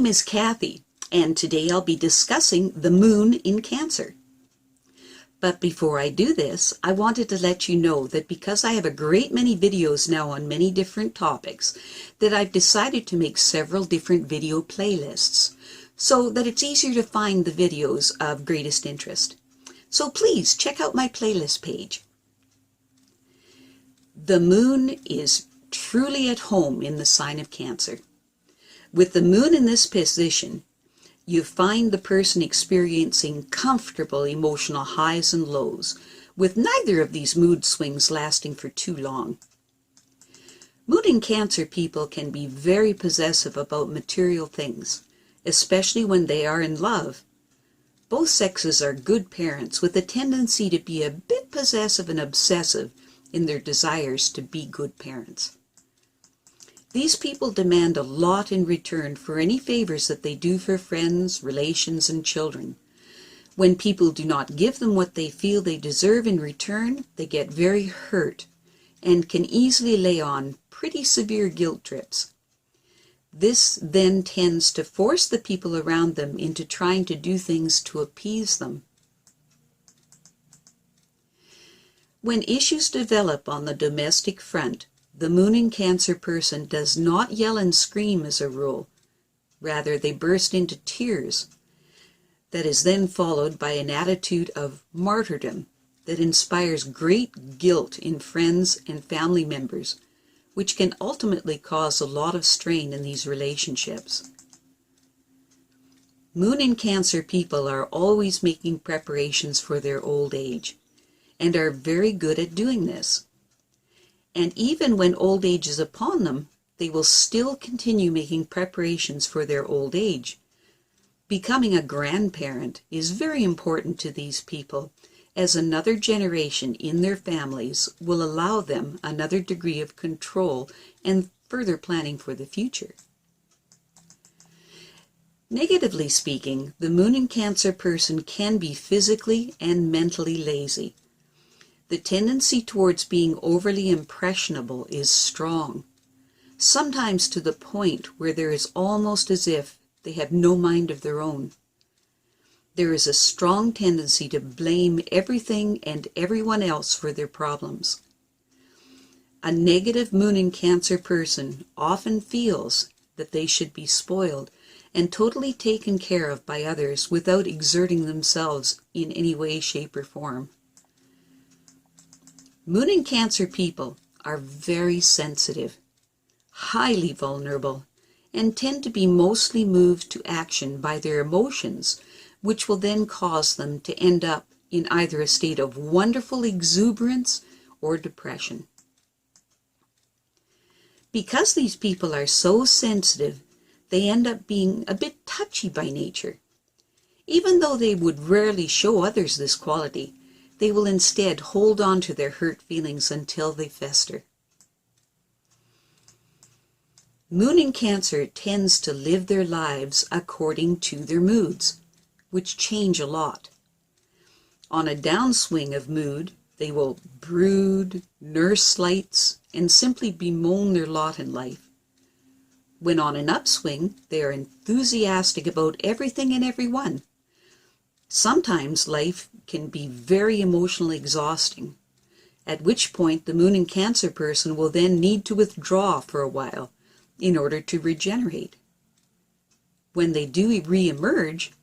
name is Kathy, and today I'll be discussing the moon in Cancer. But before I do this, I wanted to let you know that because I have a great many videos now on many different topics, that I've decided to make several different video playlists so that it's easier to find the videos of greatest interest. So please check out my playlist page. The moon is truly at home in the sign of Cancer. With the moon in this position, you find the person experiencing comfortable emotional highs and lows, with neither of these mood swings lasting for too long. Moon in Cancer people can be very possessive about material things, especially when they are in love. Both sexes are good parents with a tendency to be a bit possessive and obsessive in their desires to be good parents. These people demand a lot in return for any favors that they do for friends, relations, and children. When people do not give them what they feel they deserve in return, they get very hurt and can easily lay on pretty severe guilt trips. This then tends to force the people around them into trying to do things to appease them. When issues develop on the domestic front, the moon in Cancer person does not yell and scream as a rule. Rather, they burst into tears. That is then followed by an attitude of martyrdom that inspires great guilt in friends and family members, which can ultimately cause a lot of strain in these relationships. Moon in Cancer people are always making preparations for their old age, and are very good at doing this. And even when old age is upon them, they will still continue making preparations for their old age. Becoming a grandparent is very important to these people, as another generation in their families will allow them another degree of control and further planning for the future. Negatively speaking, the moon in Cancer person can be physically and mentally lazy. The tendency towards being overly impressionable is strong, sometimes to the point where there is almost as if they have no mind of their own. There is a strong tendency to blame everything and everyone else for their problems. A negative moon in Cancer person often feels that they should be spoiled and totally taken care of by others without exerting themselves in any way, shape, or form. Moon in Cancer people are very sensitive, highly vulnerable, and tend to be mostly moved to action by their emotions, which will then cause them to end up in either a state of wonderful exuberance or depression. Because these people are so sensitive, they end up being a bit touchy by nature. Even though they would rarely show others this quality, they will instead hold on to their hurt feelings until they fester. Moon in Cancer tends to live their lives according to their moods, which change a lot. On a downswing of mood, they will brood, nurse slights, and simply bemoan their lot in life. When on an upswing, they are enthusiastic about everything and everyone. Sometimes life can be very emotionally exhausting, at which point the moon in Cancer person will then need to withdraw for a while in order to regenerate. When they do re-emerge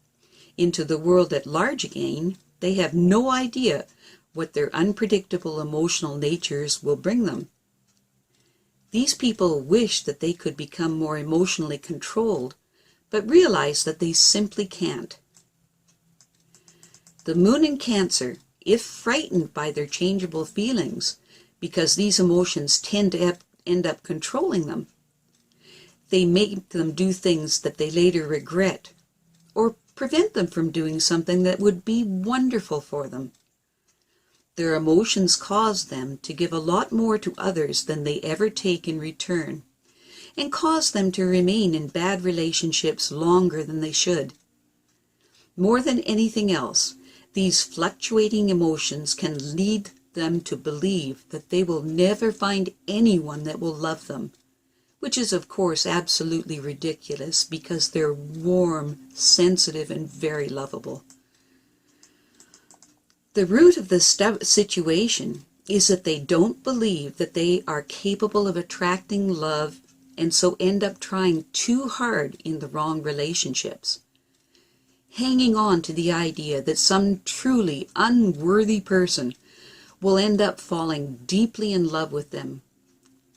into the world at large again, they have no idea what their unpredictable emotional natures will bring them. These people wish that they could become more emotionally controlled, but realize that they simply can't. The moon in Cancer, if frightened by their changeable feelings, because these emotions tend to end up controlling them, they make them do things that they later regret, or prevent them from doing something that would be wonderful for them. Their emotions cause them to give a lot more to others than they ever take in return, and cause them to remain in bad relationships longer than they should. More than anything else, these fluctuating emotions can lead them to believe that they will never find anyone that will love them, which is of course absolutely ridiculous because they're warm, sensitive, and very lovable. The root of the situation is that they don't believe that they are capable of attracting love, and so end up trying too hard in the wrong relationships, hanging on to the idea that some truly unworthy person will end up falling deeply in love with them,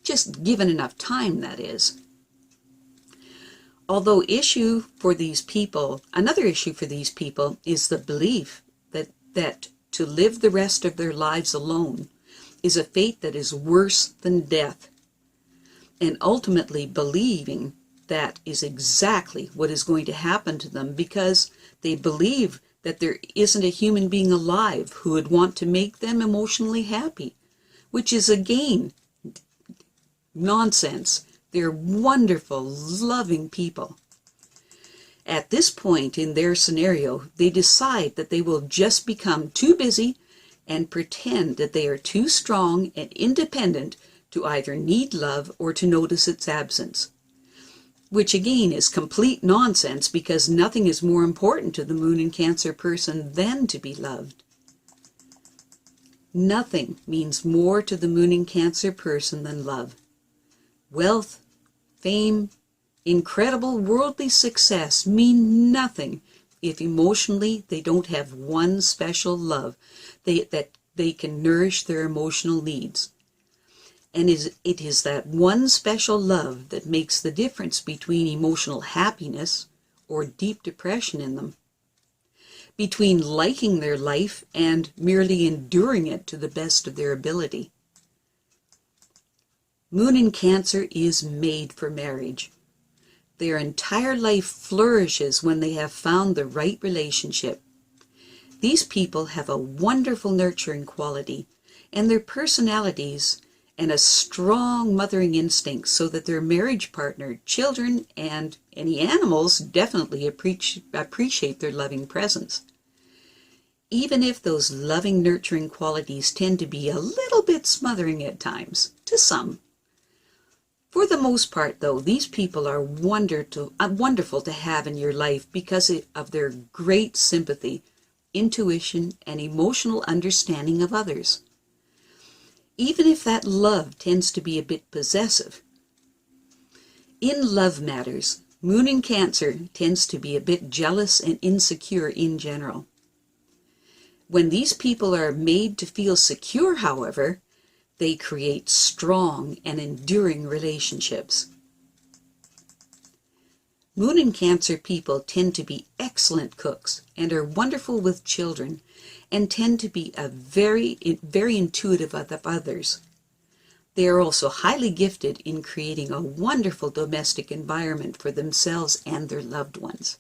just given enough time, that is. Although another issue for these people is the belief that to live the rest of their lives alone is a fate that is worse than death, and ultimately believing that is exactly what is going to happen to them because they believe that there isn't a human being alive who would want to make them emotionally happy, which is again nonsense. They're wonderful, loving people. At this point in their scenario, they decide that they will just become too busy and pretend that they are too strong and independent to either need love or to notice its absence. Which again is complete nonsense because nothing is more important to the Moon in Cancer person than to be loved. Nothing means more to the Moon in Cancer person than love. Wealth, fame, incredible worldly success mean nothing if emotionally they don't have one special love that they can nourish their emotional needs. And it is that one special love that makes the difference between emotional happiness or deep depression in them, between liking their life and merely enduring it to the best of their ability. Moon in Cancer is made for marriage. Their entire life flourishes when they have found the right relationship. These people have a wonderful nurturing quality, and their personalities and a strong mothering instinct so that their marriage partner, children, and any animals definitely appreciate their loving presence. Even if those loving, nurturing qualities tend to be a little bit smothering at times, to some. For the most part, though, these people are wonderful to have in your life because of their great sympathy, intuition, and emotional understanding of others. Even if that love tends to be a bit possessive. In love matters, Moon in Cancer tends to be a bit jealous and insecure in general. When these people are made to feel secure, however, they create strong and enduring relationships. Moon in Cancer people tend to be excellent cooks and are wonderful with children and tend to be very intuitive of others. They are also highly gifted in creating a wonderful domestic environment for themselves and their loved ones.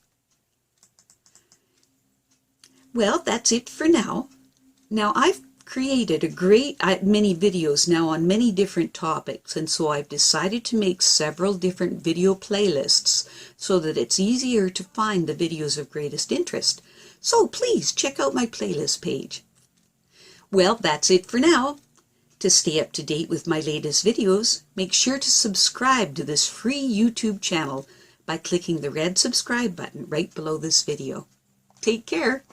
Well, that's it for now. Now, I've created many videos now on many different topics, and so I've decided to make several different video playlists so that it's easier to find the videos of greatest interest. So please check out my playlist page. Well, that's it for now. To stay up to date with my latest videos, make sure to subscribe to this free YouTube channel by clicking the red subscribe button right below this video. Take care.